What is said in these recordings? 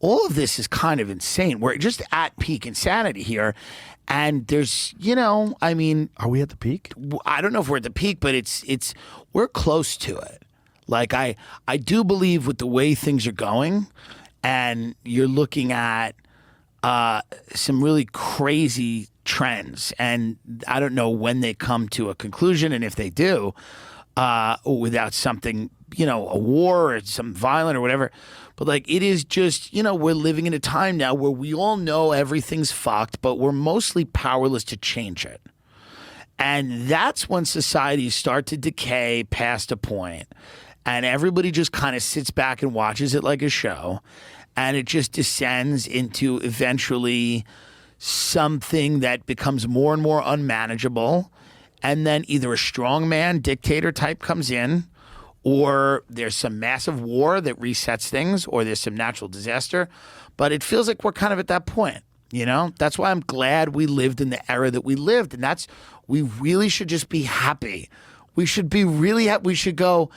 all of this is kind of insane. We're just at peak insanity here. And there's, I mean, are we at the peak? I don't know if we're at the peak, but we're close to it. Like I do believe with the way things are going, and you're looking at some really crazy trends, and I don't know when they come to a conclusion, and if they do, without something, a war or some violent or whatever. But like, it is just, we're living in a time now where we all know everything's fucked, but we're mostly powerless to change it. And that's when societies start to decay past a point, and everybody just kind of sits back and watches it like a show, and it just descends into eventually something that becomes more and more unmanageable. And then either a strongman dictator type comes in, or there's some massive war that resets things, or there's some natural disaster. But it feels like we're kind of at that point, That's why I'm glad we lived in the era that we lived. And we really should just be happy. We should be really happy. We should go,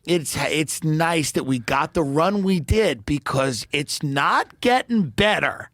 it's nice that we got the run we did, because it's not getting better.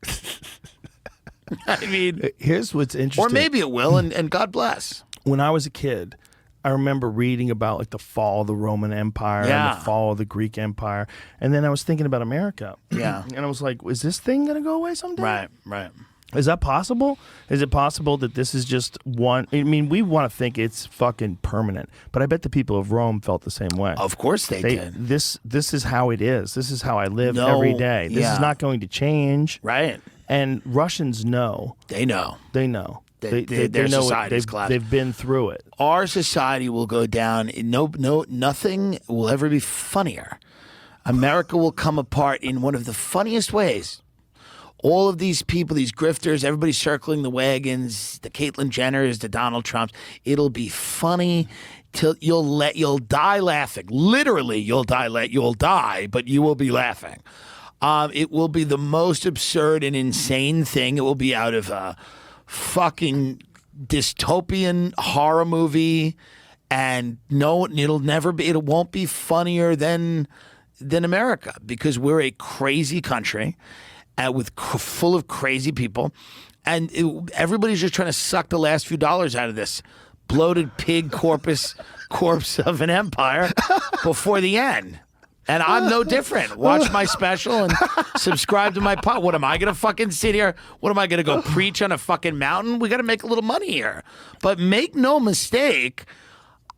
I mean, here's what's interesting. Or maybe it will, and God bless. When I was a kid, I remember reading about like the fall of the Roman Empire and the fall of the Greek Empire. And then I was thinking about America. Yeah. And I was like, is this thing going to go away someday? Right. Is that possible? Is it possible that this is just one? I mean, we want to think it's fucking permanent, but I bet the people of Rome felt the same way. Of course they did. This is how it is. This is how I live every day. This is not going to change. Right. And Russians know. They know. They know. Their know society's collapsed. They've been through it. Our society will go down. Nothing will ever be funnier. America will come apart in one of the funniest ways. All of these people, these grifters, everybody circling the wagons, the Caitlyn Jenners, the Donald Trumps. It'll be funny till you'll die laughing. Literally, you'll die, but you will be laughing. It will be the most absurd and insane thing. It will be out of a fucking dystopian horror movie, and it won't be funnier than America, because we're a crazy country. Full of crazy people, and everybody's just trying to suck the last few dollars out of this bloated pig corpse of an empire before the end. And I'm no different. Watch my special and subscribe to my pod. What am I going to fucking sit here? What am I going to go preach on a fucking mountain? We got to make a little money here. But make no mistake,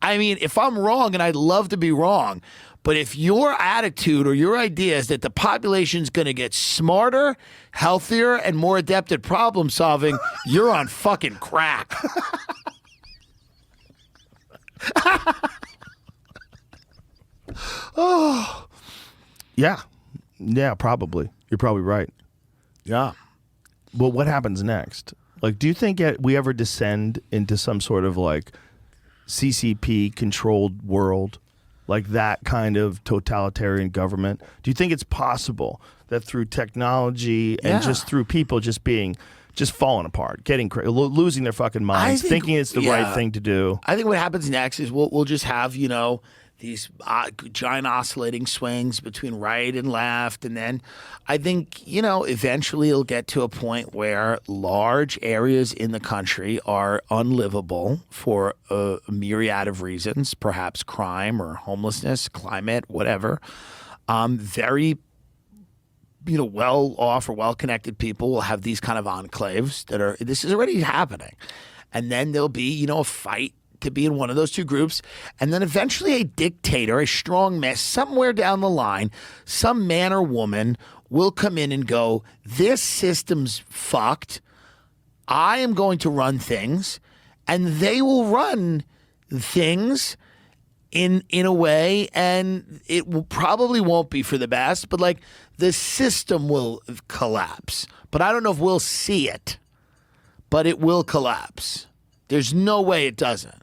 I mean, if I'm wrong, and I'd love to be wrong, but if your attitude or your idea is that the population's going to get smarter, healthier, and more adept at problem solving, you're on fucking crack. Oh, yeah, probably. You're probably right. Yeah. Well, what happens next? Like, do you think we ever descend into some sort of like CCP controlled world? Like that kind of totalitarian government? Do you think it's possible that through technology and just through people just falling apart, getting losing their fucking minds, thinking it's the right thing to do? I think what happens next is we'll just have, these giant oscillating swings between right and left. And then I think, eventually it'll get to a point where large areas in the country are unlivable for a myriad of reasons, perhaps crime or homelessness, climate, whatever. Very, well-off or well-connected people will have these kind of enclaves this is already happening. And then there'll be, a fight to be in one of those two groups, and then eventually a dictator, a strong man, somewhere down the line, some man or woman will come in and go, this system's fucked. I am going to run things, and they will run things in a way, and it probably won't be for the best, but like the system will collapse. But I don't know if we'll see it, but it will collapse. There's no way it doesn't.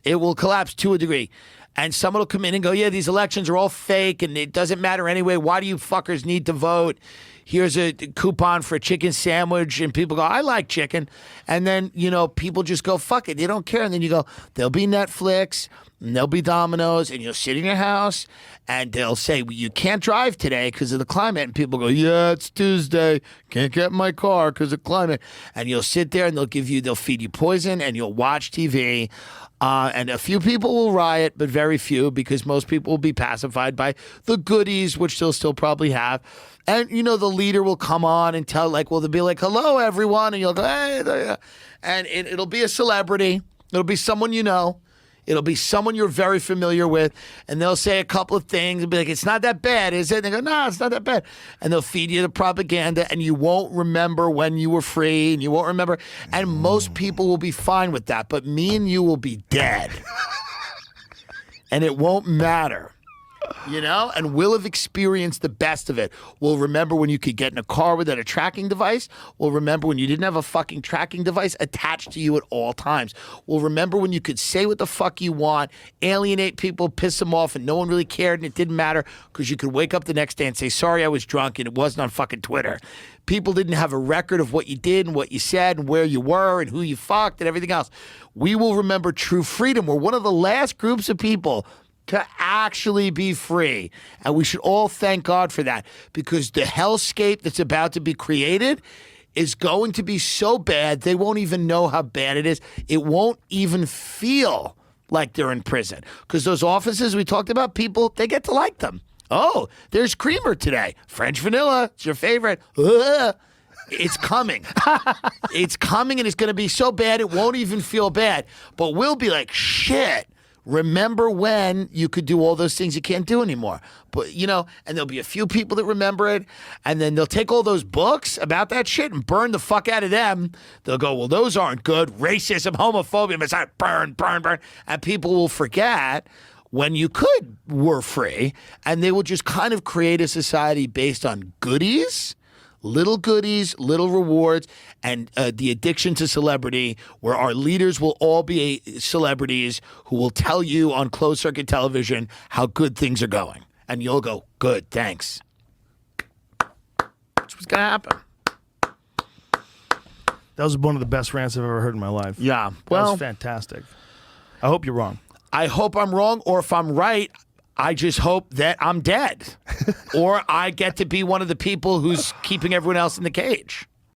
It will collapse to a degree. And someone will come in and go, yeah, these elections are all fake and it doesn't matter anyway. Why do you fuckers need to vote? Here's a coupon for a chicken sandwich. And people go, I like chicken. And then, people just go, fuck it. They don't care. And then you go, there'll be Netflix. and there'll be dominoes, and you'll sit in your house, and they'll say, well, you can't drive today because of the climate. And people go, yeah, it's Tuesday. Can't get in my car because of climate. And you'll sit there, and they'll feed you poison, and you'll watch TV. And a few people will riot, but very few, because most people will be pacified by the goodies, which they'll still probably have. And, the leader will come on and tell, they'll be like, hello, everyone. And you'll go, hey, there. And it'll be a celebrity. It'll be someone you know. It'll be someone you're very familiar with. And they'll say a couple of things and be like, it's not that bad, is it? And they go, no, it's not that bad. And they'll feed you the propaganda, and you won't remember when you were free, and you won't remember. And most people will be fine with that. But me and you will be dead. And it won't matter. And we'll have experienced the best of it. We'll remember when you could get in a car without a tracking device. We'll remember when you didn't have a fucking tracking device attached to you at all times. We'll remember when you could say what the fuck you want, alienate people, piss them off, and no one really cared, and it didn't matter because you could wake up the next day and say, sorry, I was drunk, and it wasn't on fucking Twitter. People didn't have a record of what you did and what you said and where you were and who you fucked and everything else. We will remember true freedom. We're one of the last groups of people to actually be free. And we should all thank God for that, because the hellscape that's about to be created is going to be so bad, they won't even know how bad it is. It won't even feel like they're in prison, because those offices we talked about, people, they get to like them. Oh, there's creamer today. French vanilla. It's your favorite. Ugh. It's coming. It's coming, and it's going to be so bad it won't even feel bad. But we'll be like, shit. Remember when you could do all those things you can't do anymore. But, and there'll be a few people that remember it, and then they'll take all those books about that shit and burn the fuck out of them. They'll go, well, those aren't good. Racism, homophobia, it's not burn. And people will forget when you were free, and they will just kind of create a society based on goodies, little rewards, and the addiction to celebrity, where our leaders will all be celebrities who will tell you on closed-circuit television how good things are going. And you'll go, good, thanks. That's what's going to happen. That was one of the best rants I've ever heard in my life. Yeah. That was fantastic. I hope you're wrong. I hope I'm wrong, or if I'm right, I just hope that I'm dead. Or I get to be one of the people who's keeping everyone else in the cage.